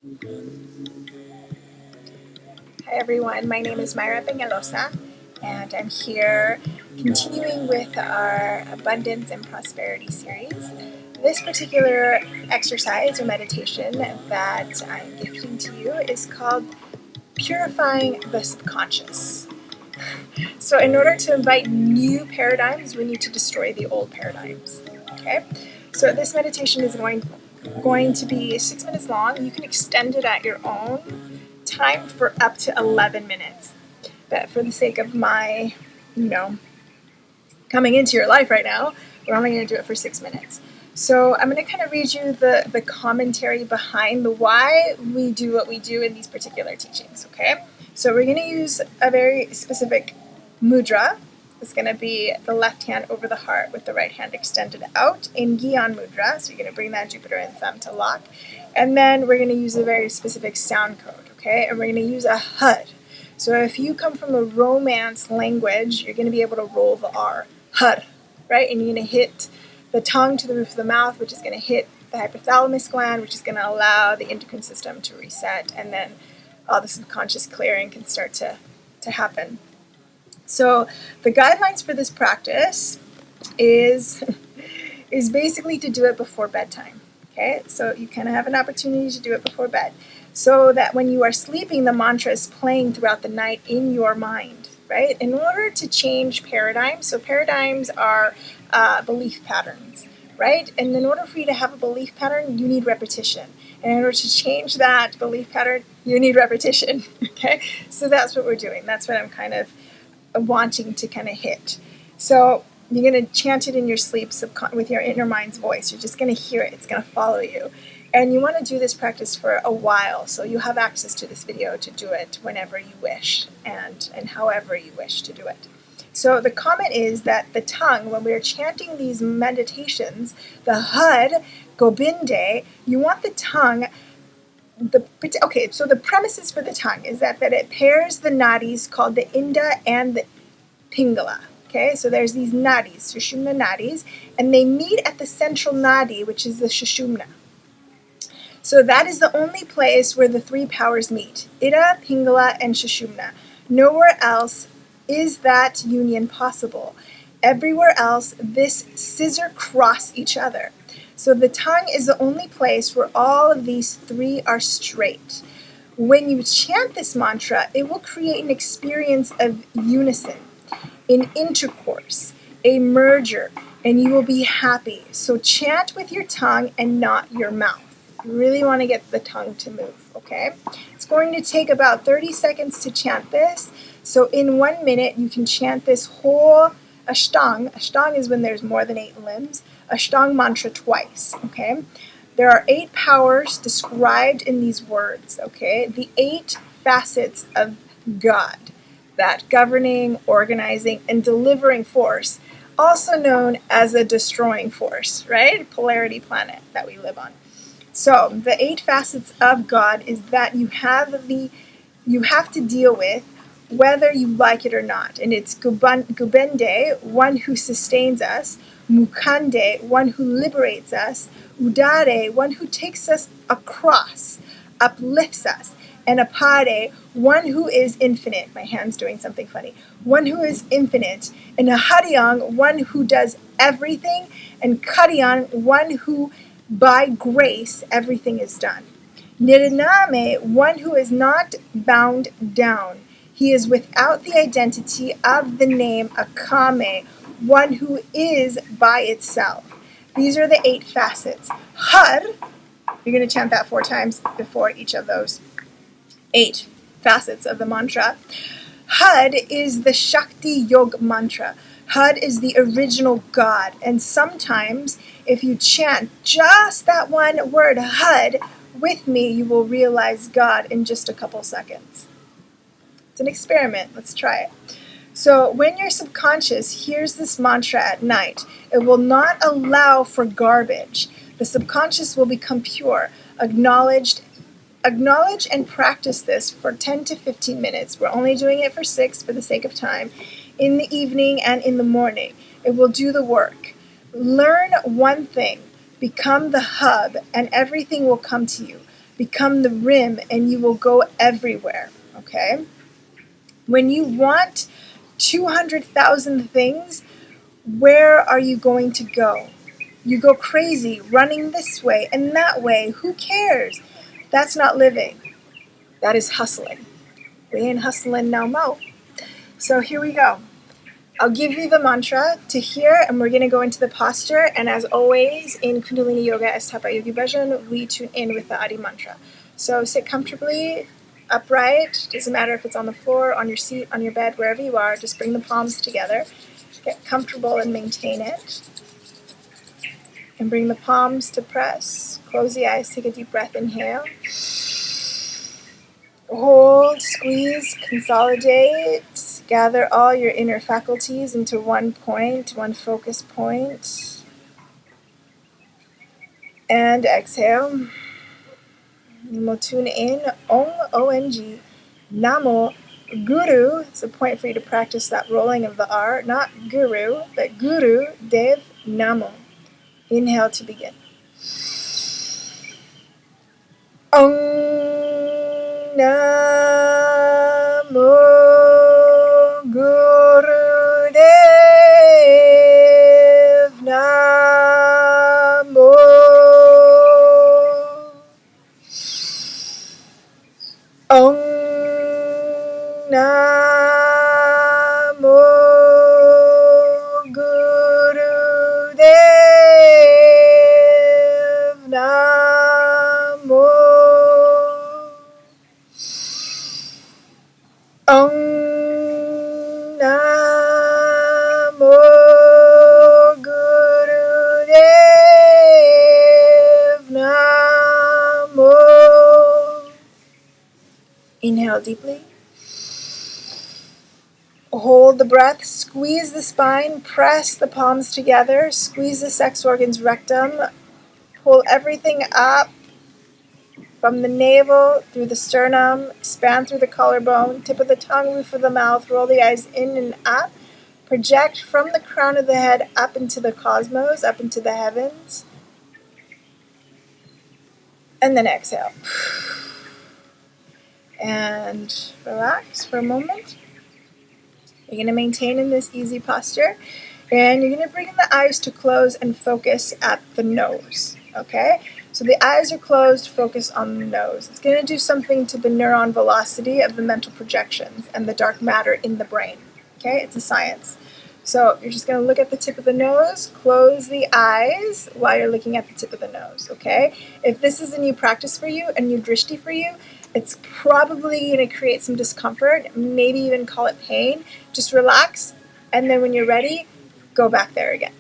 Hi everyone, my name is Myrah Penaloza, and I'm here continuing with our Abundance and Prosperity series. This particular exercise or meditation that I'm gifting to you is called Purifying the Subconscious. So in order to invite new paradigms, we need to destroy the old paradigms. Okay? So this meditation is going to be 6 minutes long. You can extend it at your own time for up to 11 minutes. But for the sake of my, coming into your life right now, we're only going to do it for 6 minutes. So I'm going to kind of read you the commentary behind the why we do what we do in these particular teachings, okay? So we're going to use a very specific mudra. It's going to be the left hand over the heart with the right hand extended out in Gyan mudra. So you're going to bring that Jupiter and thumb to lock. And then we're going to use a very specific sound code, okay? And we're going to use a HUD. So if you come from a Romance language, you're going to be able to roll the R, HUD, right? And you're going to hit the tongue to the roof of the mouth, which is going to hit the hypothalamus gland, which is going to allow the endocrine system to reset, and then all the subconscious clearing can start to happen. So the guidelines for this practice is basically to do it before bedtime. Okay, so you kind of have an opportunity to do it before bed, so that when you are sleeping, the mantra is playing throughout the night in your mind, right? In order to change paradigms, so paradigms are belief patterns, right? And in order for you to have a belief pattern, you need repetition. And in order to change that belief pattern, you need repetition, okay? So that's what we're doing. That's what I'm kind of wanting to kind of hit. So you're going to chant it in your sleep with your inner mind's voice. You're just going to hear it. It's going to follow you. And you want to do this practice for a while, so you have access to this video to do it whenever you wish and however you wish to do it. So the comment is that the tongue, when we're chanting these meditations, the HUD, Gobinde, you want the tongue. So the premises for the tongue is that it pairs the nadis called the Inda and the Pingala. Okay, so there's these nadis, Sushumna nadis, and they meet at the central nadi, which is the Sushumna. So that is the only place where the three powers meet, Ida, Pingala, and Sushumna. Nowhere else is that union possible. Everywhere else, this scissor cross each other. So the tongue is the only place where all of these three are straight. When you chant this mantra, it will create an experience of unison, an intercourse, a merger, and you will be happy. So chant with your tongue and not your mouth. You really want to get the tongue to move, okay? It's going to take about 30 seconds to chant this. So in 1 minute, you can chant this whole Ashtang. Ashtang is when there's more than 8 limbs. Ashtang mantra twice, okay? There are 8 powers described in these words, okay? The 8 facets of God, that governing, organizing, and delivering force, also known as a destroying force, right? Polarity planet that we live on. So the 8 facets of God is that you have to deal with whether you like it or not. And it's Gubende, one who sustains us, Mukande, one who liberates us, Udare, one who takes us across, uplifts us, and Apade, one who is infinite. My hand's doing something funny. One who is infinite. And Hariang, one who does everything. And Kariyan, one who by grace everything is done. Niriname, one who is not bound down. He is without the identity of the name Akame, one who is by itself. These are the 8 facets. Har, you're going to chant that 4 times before each of those 8 facets of the mantra. Hud is the Shakti Yoga mantra. Hud is the original God. And sometimes, if you chant just that one word, Hud, with me, you will realize God in just a couple seconds. It's an experiment. Let's try it. So when your subconscious hears this mantra at night, it will not allow for garbage. The subconscious will become pure, acknowledge and practice this for 10 to 15 minutes. We're only doing it for 6 for the sake of time. In the evening and in the morning. It will do the work. Learn one thing. Become the hub and everything will come to you. become the rim, and you will go everywhere, okay? When you want 200,000 things, where are you going to go? You go crazy, running this way and that way. Who cares? That's not living. That is hustling. We ain't hustling no more. So here we go. I'll give you the mantra to hear, and we're going to go into the posture. And as always, in Kundalini Yoga as Tapa Yogi Bhajan, we tune in with the Adi mantra. So sit comfortably, upright. Doesn't matter if it's on the floor, on your seat, on your bed, wherever you are. Just bring the palms together. Get comfortable and maintain it. And bring the palms to press. Close the eyes, take a deep breath, inhale. Hold, squeeze, consolidate. Gather all your inner faculties into one point, one focus point. And exhale. And we'll tune in. Om, O-N-G, Namo, Guru. It's a point for you to practice that rolling of the R. Not Guru, but Guru, Dev, Namo. Inhale to begin. Om Namo Guru Dev Namo. Om Namo Guru Dev Namo. Om Namo Guru Dev Namo. Inhale deeply. Hold the breath, squeeze the spine, press the palms together, squeeze the sex organs rectum, pull everything up from the navel through the sternum, expand through the collarbone, tip of the tongue, roof of the mouth, roll the eyes in and up, project from the crown of the head up into the cosmos, up into the heavens, and then exhale. And relax for a moment. You're going to maintain in this easy posture, and you're going to bring the eyes to close and focus at the nose, okay? So the eyes are closed, focus on the nose. It's going to do something to the neuron velocity of the mental projections and the dark matter in the brain, okay? It's a science. So you're just going to look at the tip of the nose, close the eyes while you're looking at the tip of the nose, okay? If this is a new practice for you, a new drishti for you, it's probably going to create some discomfort, maybe even call it pain. Just relax, and then when you're ready, go back there again.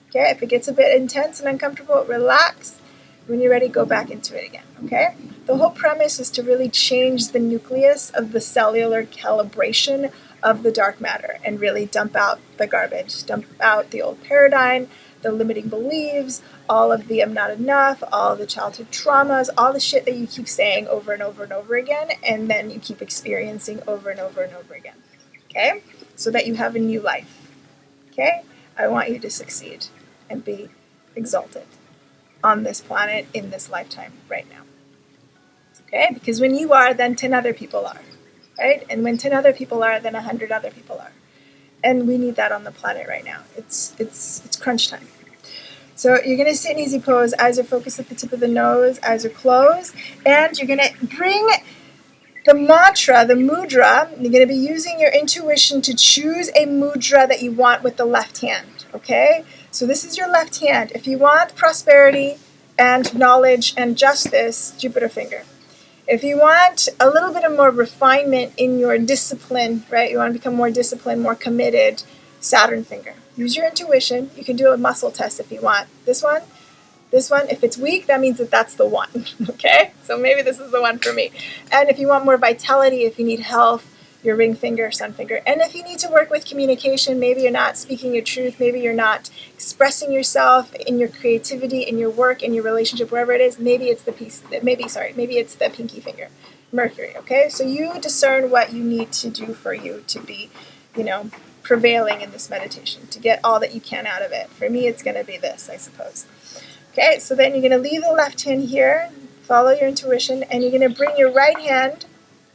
Okay? If it gets a bit intense and uncomfortable, relax. When you're ready, go back into it again. Okay? The whole premise is to really change the nucleus of the cellular calibration of the dark matter and really dump out the garbage, dump out the old paradigm, the limiting beliefs, all of the I'm not enough, all the childhood traumas, all the shit that you keep saying over and over and over again, and then you keep experiencing over and over and over again. Okay? So that you have a new life. Okay? I want you to succeed and be exalted on this planet in this lifetime right now. Okay? Because when you are, then 10 other people are. Right? And when 10 other people are, then 100 other people are. And we need that on the planet right now. It's crunch time. So you're going to sit in easy pose. Eyes are focused at the tip of the nose. Eyes are closed. And you're going to bring the mantra, the mudra. You're going to be using your intuition to choose a mudra that you want with the left hand. Okay? So this is your left hand. If you want prosperity and knowledge and justice, Jupiter finger. If you want a little bit of more refinement in your discipline, right? You want to become more disciplined, more committed, Saturn finger. Use your intuition. You can do a muscle test if you want. This one, if it's weak, that means that that's the one, okay? So maybe this is the one for me. And if you want more vitality, if you need health, your ring finger, sun finger. And if you need to work with communication, maybe you're not speaking your truth, maybe you're not expressing yourself in your creativity, in your work, in your relationship, wherever it is, maybe it's the pinky finger, Mercury, okay? So you discern what you need to do for you to be, prevailing in this meditation, to get all that you can out of it. For me, it's going to be this, I suppose. Okay, so then you're going to leave the left hand here, Follow your intuition, and you're going to bring your right hand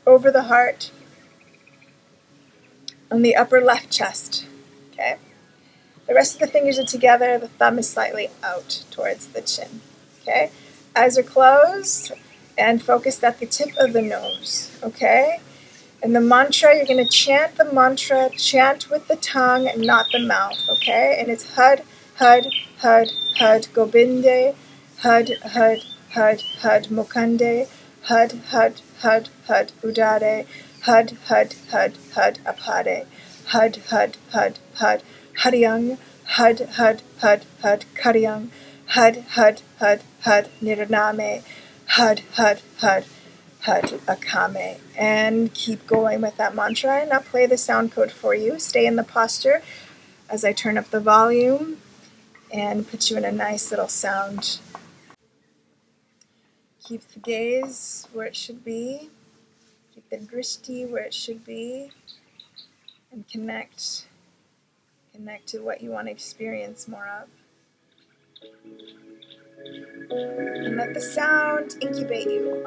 over the heart on the upper left chest. Okay? The rest of the fingers are together. The thumb is slightly out towards the chin. Okay? Eyes are closed and focused at the tip of the nose. Okay? And the mantra, you're going to chant the mantra, chant with the tongue and not the mouth. Okay? And it's Hud, Hud, Hud, Hud, Gobinde, Hud, Hud, Hud, Hud, Mukande, Hud, Hud, Hud, Hud, Udade, Hud, Hud, Hud, Hud, Apade, Hud, Hud, Hud, Hud, Haryang, Hud, Hud, Hud, Hud, Karyang, Hud, Hud, Hud, Hud, Nirname, Hud, Hud, Hud, Hud, Akame. And keep going with that mantra. And I'll play the sound code for you. Stay in the posture as I turn up the volume and put you in a nice little sound. Keep the gaze where it should be. Keep the drishti where it should be. And connect to what you want to experience more of. And let the sound incubate you.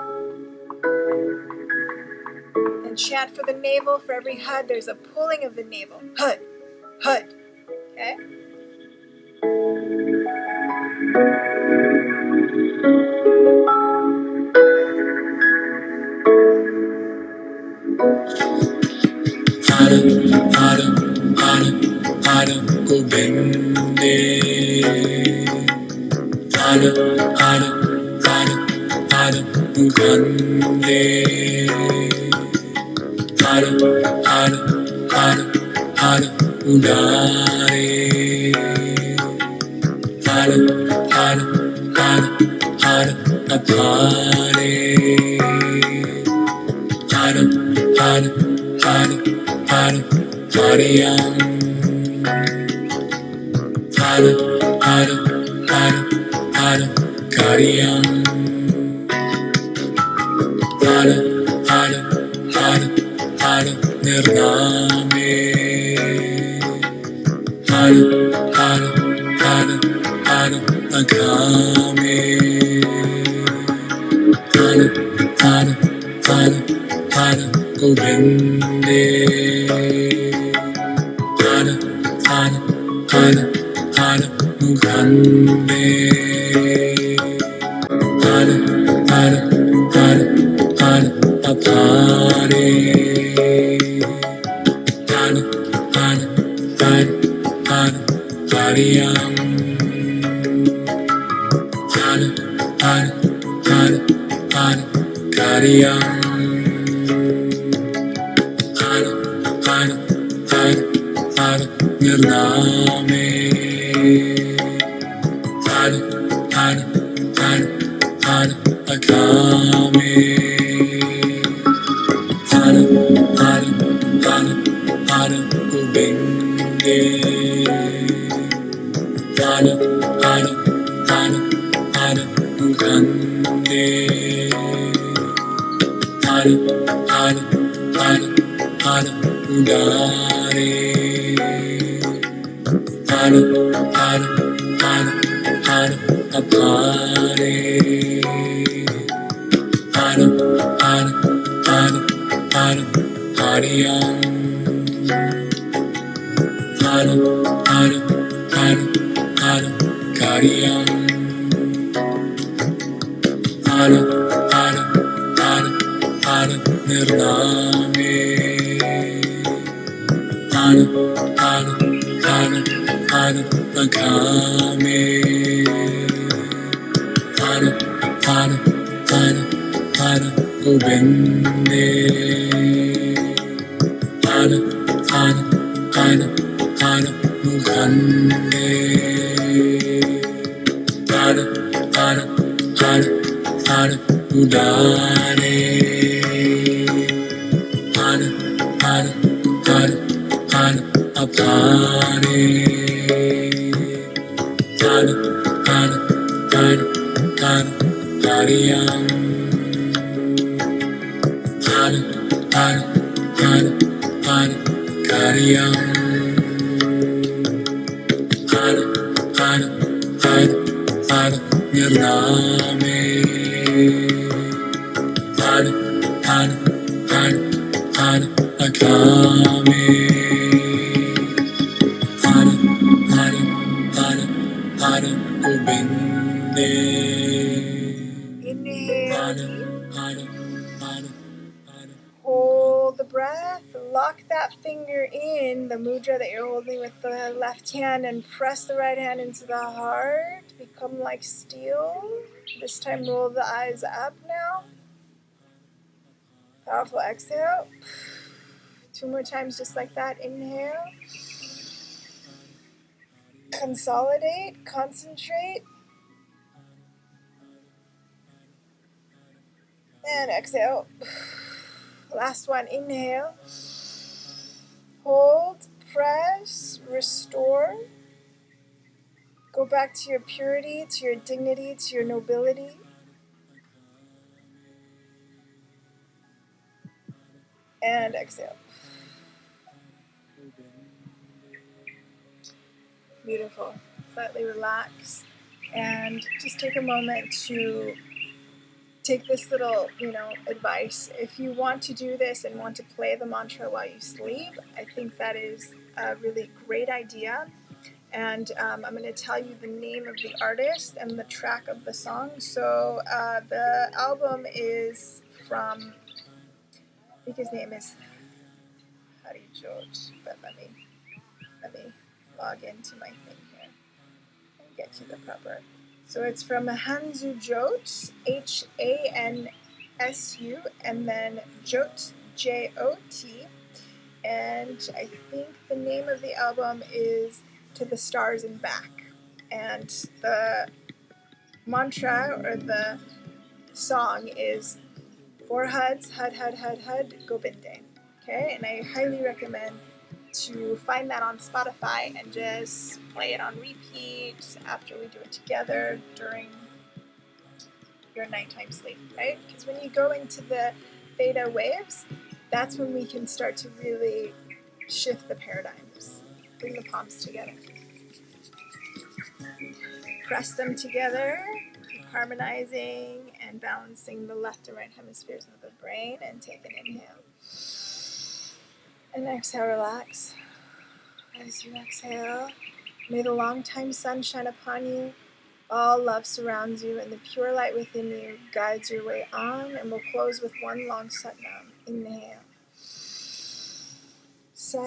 And chant for the navel. For every hud, there's a pulling of the navel. Hud, hud. Okay? Hara Govinde, Hara Mukande, Hara Udare, Hara Apare, Hara Haryam, Hara Karyam, Hara Nirname, Hara Akame, Hara Govinde, Hara Mukande, Hara Apare, Hara Haryam, Hara Karyam, Hara Nirname, Hara Akame, Hara Govinde, Hara Mukande, Hara Udare, Hara Apare, Hara Haryam, Hara Karyam, Hara Nirname, Hara Akame, Hara Govinde, Hara Mukande, Hara Udare, Hara Apare, Hara Haryam, Hara Karyam, Hara Nirname, Inhale deep. Hold the breath. Lock that finger in the mudra that you're holding with the left hand and press the right hand into the heart. Become like steel. This time roll the eyes up now. Powerful exhale. 2 more times just like that. Inhale. Consolidate. Concentrate. And exhale. Last one. Inhale. Hold. Press. Restore. Go back to your purity, to your dignity, to your nobility. And exhale. Beautiful. Slightly relax. And just take a moment to take this little, advice. If you want to do this and want to play the mantra while you sleep, I think that is a really great idea. And I'm going to tell you the name of the artist and the track of the song. So the album is from, I think his name is Hari George, but let me log into my thing here and get to the proper. So it's from Hansu Jot, Hansu, and then Jot, Jot, and I think the name of the album is To the Stars and Back, and the mantra or the song is 4 huds, hud, gobinde. Okay, and I highly recommend to find that on Spotify and just play it on repeat after we do it together during your nighttime sleep, right? Because when you go into the theta waves, that's when we can start to really shift the paradigms. Bring the palms together. Press them together, keep harmonizing and balancing the left and right hemispheres of the brain, and take an inhale. And exhale, relax. As you exhale, may the long-time sun shine upon you. All love surrounds you, and the pure light within you guides your way on. And we'll close with one long Satnam. Inhale. Sat.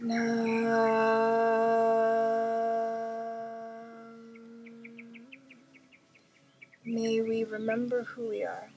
Nam. May we remember who we are.